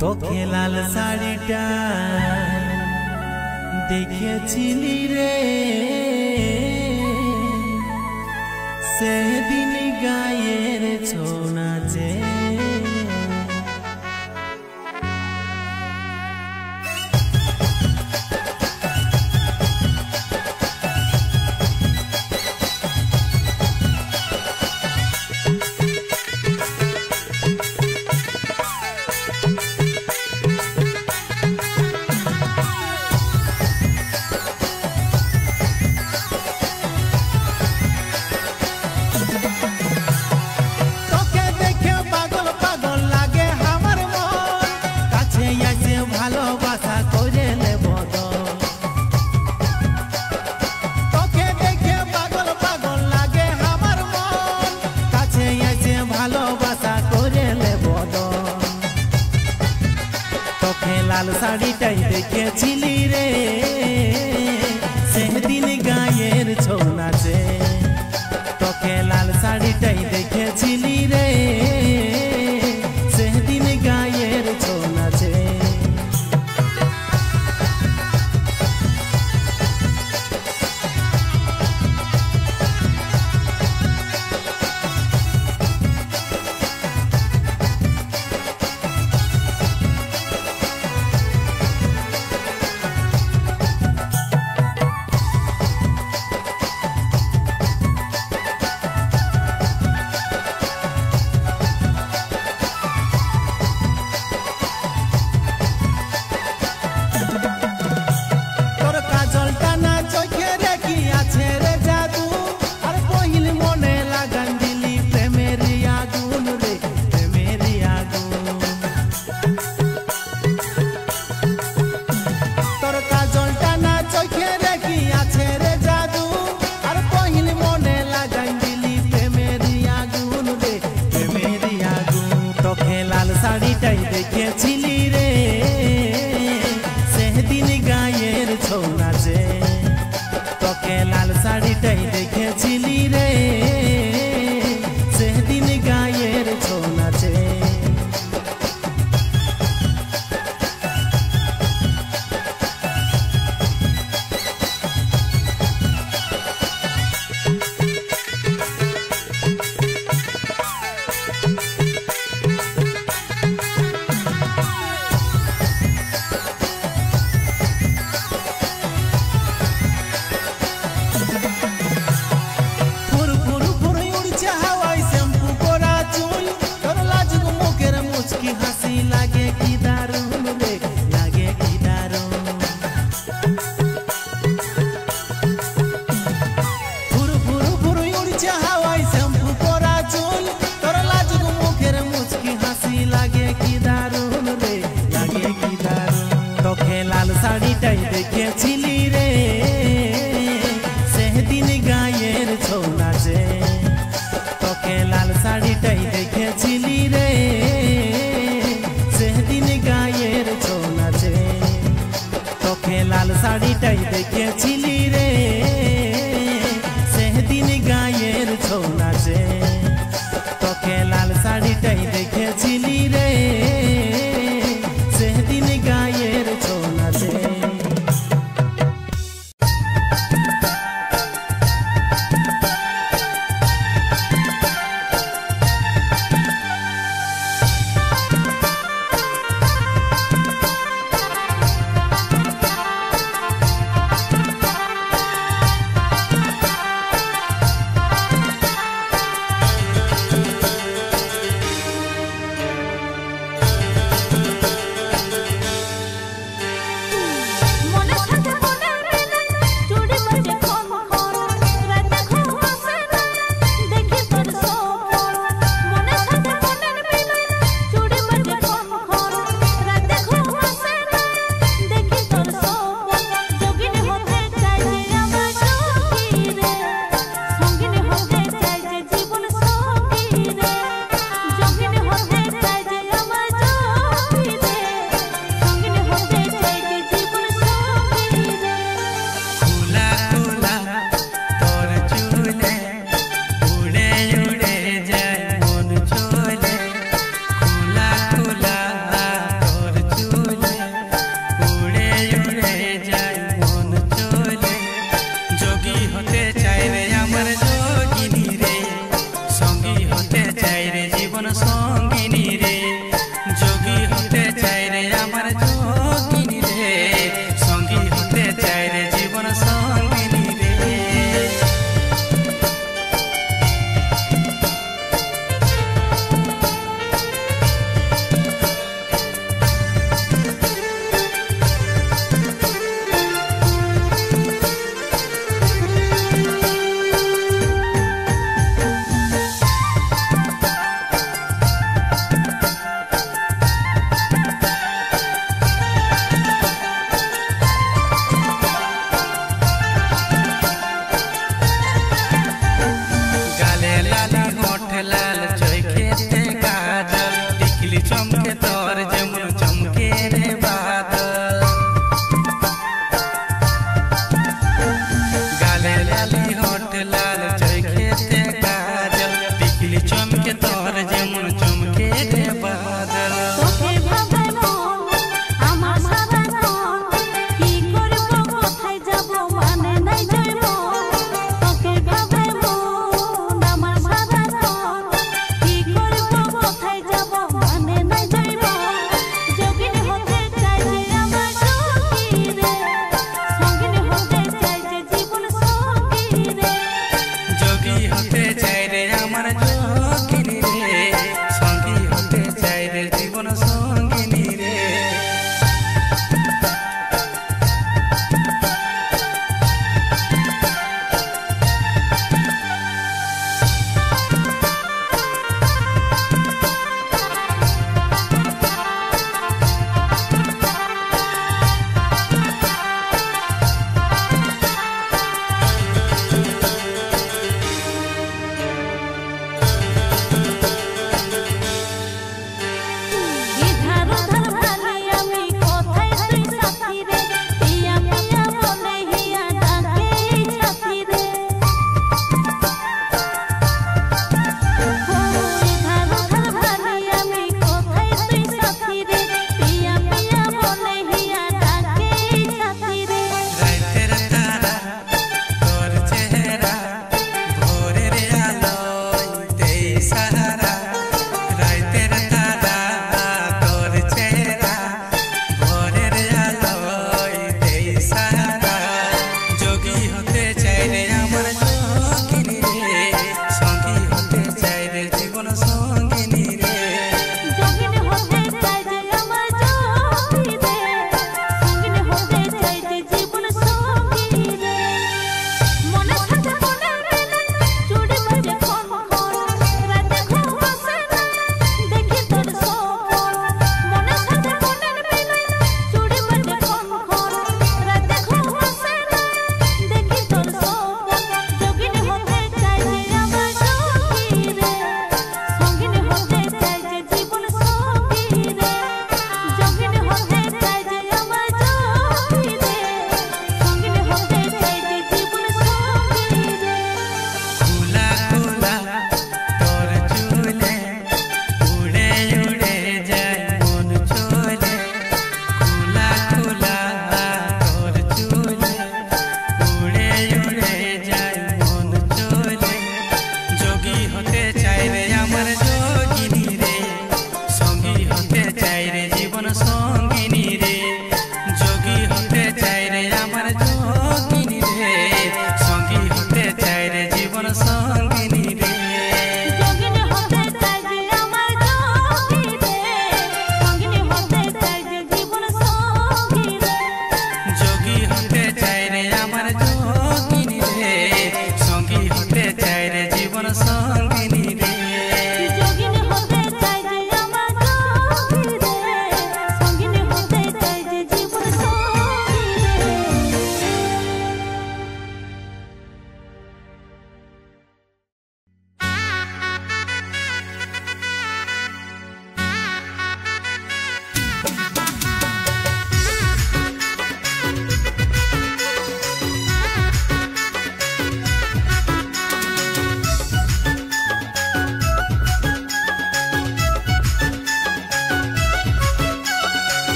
তোকে লাল শাড়িটা দেখেছিলি রে সেদিন গায়ের ছোনাচে লাল শাড়িটাই দেখেছিলি রে সেদিন গায়ের ছৌ নাচে তোকে লাল শাড়িটাই দেখেছিলি রে সেদিন গায়ের ছৌ নাচে শাড়িটাই দেখেছিলি রে সেদিন গায়ের ছৌ নাচে তোকে লাল শাড়িটাই দেখেছিলি রে সেদিন গায়ের ছৌ নাচে শাড়িটাই দেখেছিলি রে সেদিন গায়ের ছৌ নাচে তোকে লাল শাড়িটাই দেখেছিলি রে সেদিন গায়ের ছৌ নাচে তোকে লাল শাড়িটাই দেখেছিলি রে সেদিন গায়ের ছৌ নাচে তোকে লাল শাড়িটাই দেখেছিলি রে সেদিন গায়ের ছৌ নাচে তোর যেমন চমকে রে বাদল গালে লালি হোঠ লাল চোখেতে কাজল টিকলি চমকে তোর যেমন চমকে রে বাদল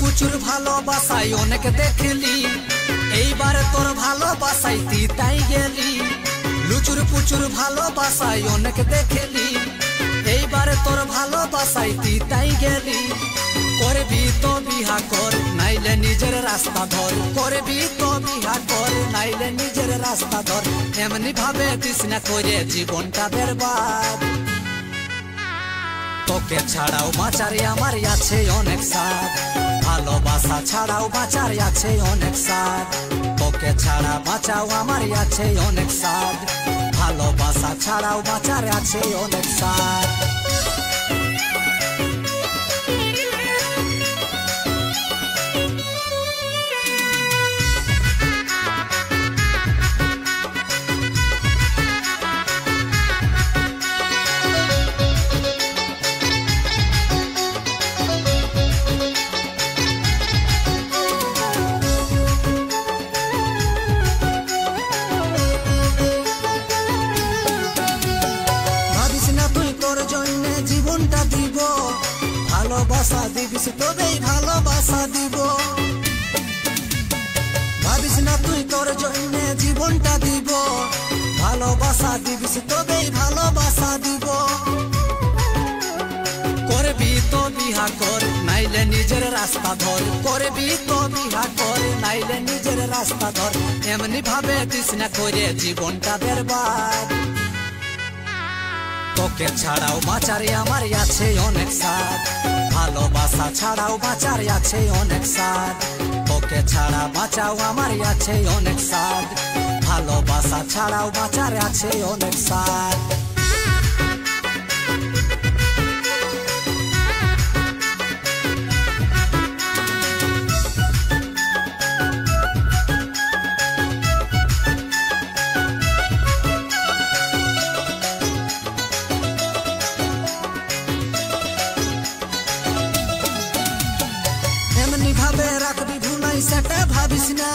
প্রচুর ভালোবাসাই অনেক দেখলি, এইবার তোর ভালোবাসাই তিতাই গেলি। লুচুর পুচুর ভালোবাসাই অনেক দেখলি, এইবার তোর ভালোবাসাই তিতাই গেলি। করবি তো বিহা কর নাইলে নিজের রাস্তা ধর, করবি তো বিহা কর নাইলে নিজের রাস্তা ধর। এমনি ভাবে দিস না করে জীবনটা বরবাদ। তোকে ছাড়াও বাঁচারে আমার আছে অনেক সাথ, ভালোবাসা ছাড়াও বাঁচার আছে অনেক সাথ। তোকে ছাড়া বাঁচাও আমার আছে অনেক সাথ, ভালোবাসা ছাড়াও বাঁচার আছে অনেক সাথ। আশা দিবিস তবেই ভালোবাসা দিব ভাবিস না তুই তোর জন্য জীবনটা দিব ভালোবাসা দিবিস তবেই ভালোবাসা দিব করবি তো বিহা কর নাইলে নিজের রাস্তা ধর করবি তো বিহা কর নাইলে নিজের রাস্তা ধর এমনি ভাবে দিস না করে জীবনটা বরবাদ তোকে ছাড়াও বাঁচারে আমার আছে অনেক সাথ ভালোবাসা ছাড়াও বাঁচার আছে অনেক সাথ তোকে ছাড়া বাঁচাও আমার আছে অনেক সাথ ভালোবাসা ছাড়াও বাঁচার আছে অনেক সাথ এমনি ভাবে রাখবি ভুলাই সেটা ভাবিস না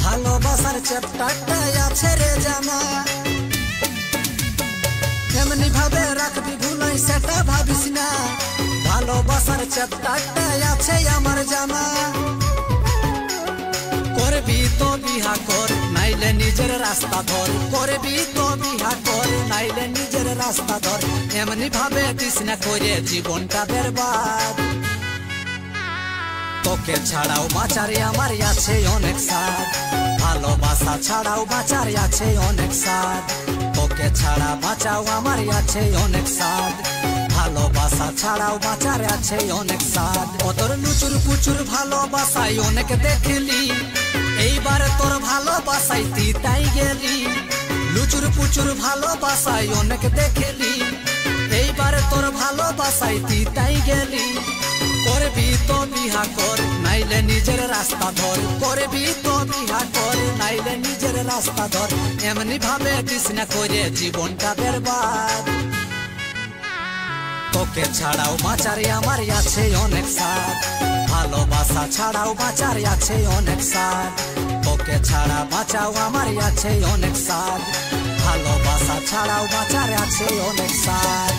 ভালোবাসার চ্যাপ্টারটা আছে রে জানা এমনি ভাবে রাখবি ভুলাই সেটা ভাবিস না ভালোবাসার চ্যাপ্টারটা আছে আমার জানা করবি তো বিহা কর নাইলে নিজের রাস্তা ধর করবি তো বিহা কর নাইলে নিজের রাস্তা ধর এমনি ভাবে দিস না করে জীবনটা বরবাদ তোকে ছাড়াও বাঁচারে আমার আছে অনেক সাথ ভালোবাসা ছাড়াও বাঁচার আছে অনেক সাথ তোকে ছাড়া বাঁচাও আমার আছে অনেক সাথ ভালোবাসা ছাড়াও বাঁচার আছে অনেক সাথ ওদের লুচুর পুচুর ভালোবাসায় অনেক দেখলি এইবার তোর ভালোবাসায় তুই তাই গেলি লুচুর পুচুর ভালোবাসায় অনেক দেখলি এইবার তোর ভালোবাসায় তুই তাই গেলি করবি তো বিহা কর নাইলে নিজের রাস্তা ধর করবি তো বিহা কর নাইলে নিজের রাস্তা ধর এমনি ভাবে দিস না করে জীবনটা বরবাদ তোকে ছাড়াও বাঁচারে আমার আছে অনেক সাথ ভালোবাসা ছাড়াও বাঁচার আছে অনেক সাথ তোকে ছাড়া বাঁচাও আমার আছে অনেক সাথ ভালোবাসা ছাড়াও বাঁচার আছে অনেক সাথ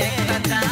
एक